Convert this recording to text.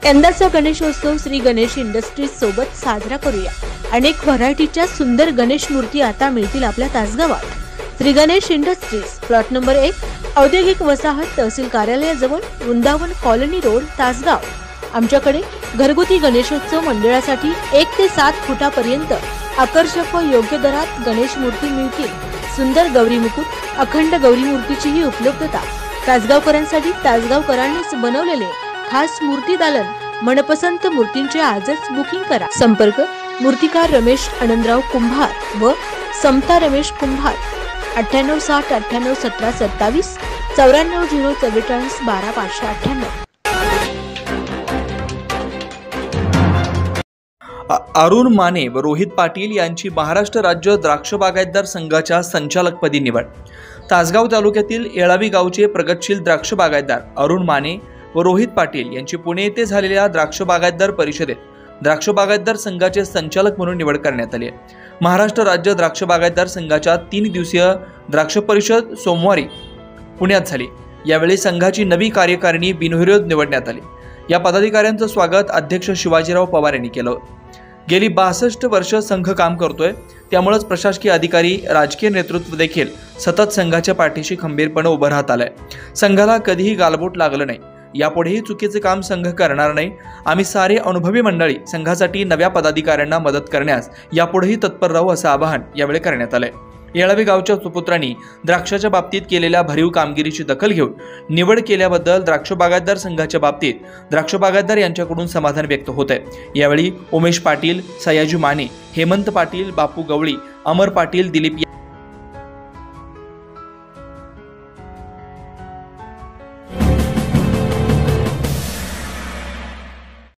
यंदाचा गणेशोत्सव श्री गणेश इंडस्ट्रीज सोबत साजरा करूया। अनेक व्हरायटीच्या सुंदर गणेश मूर्ती आता मिळतील आपल्या तासगावात। Shri Ganesh industries, plot number 1, औद्योगिक वसाहत, तहसील कार्यालयाजवळ, वृंदावन कॉलनी रोड, तासगाव। आमच्याकडे घरगुती गणेशोत्सव मंडळासाठी 1 ते 7 फुटापर्यंत आकर्षक व योग्य दरात गणेश मूर्ती मिळतील। सुंदर गौरी मुकुट, अखंड गौरी मूर्तीचीही उपलब्धता। तासगावकरांसाठी तासगावकरांनीच बनवलेले खास मूर्ती दालन। मनपसंत मूर्तींचे आजच बुकिंग करा। संपर्क मूर्तिकार रमेश आनंदराव कुंभार व समता रमेश कुंभार 9860 98 17 27 94 044 12 598। अरुण माने व रोहित पाटील यांची महाराष्ट्र राज्य द्राक्ष बागायतदार संघाच्या संचालकपदी निवड। तासगाव तालुक्यातील येळावी गावचे प्रगतशील द्राक्ष बागायतदार अरुण माने व रोहित पाटील यांची पुणे येथे झालेल्या द्राक्ष बागायतदार परिषदेत द्राक्ष बागायतदार संघाचे संचालक म्हणून निवड करण्यात आली आहे। महाराष्ट्र राज्य द्राक्ष बागायतदार संघाच्या 3 दिवसीय द्राक्ष परिषद सोमवारी पुण्यात झाली। यावेळी संघाची नवी कार्यकारिणी बिनविरोध निवडण्यात आली। या पदाधिकाऱ्यांचं स्वागत अध्यक्ष शिवाजीराव पवार यांनी केलं। गेली 62 वर्ष संघ काम करतोय, त्यामुळेच प्रशासकीय अधिकारी, राजकीय नेतृत्व देखील सतत संघाच्या पाठीशी खंबीरपणे उभं राहत आलंय। संघाला कधीही गालबोट लागलं नाही। यापुढेही चुकीचे काम संघ करणार नाही। आम्ही सारे अनुभवी मंडळी संघासाठी नव्या पदाधिकाऱ्यांना मदत करण्यास यापुढेही तत्पर राहू असं आवाहन यावेळी करण्यात आलंय। येळावी गावच्या सुपुत्रांनी द्राक्षाच्या बाबतीत केलेल्या भरीव कामगिरीची दखल घेऊन निवड केल्याबद्दल द्राक्ष बागायतदार संघाच्या बाबतीत द्राक्ष बागायतदार यांच्याकडून समाधान व्यक्त होत आहे। यावेळी उमेश पाटील, सयाजी माने, हेमंत पाटील, बापू गवळी, अमर पाटील, दिलीप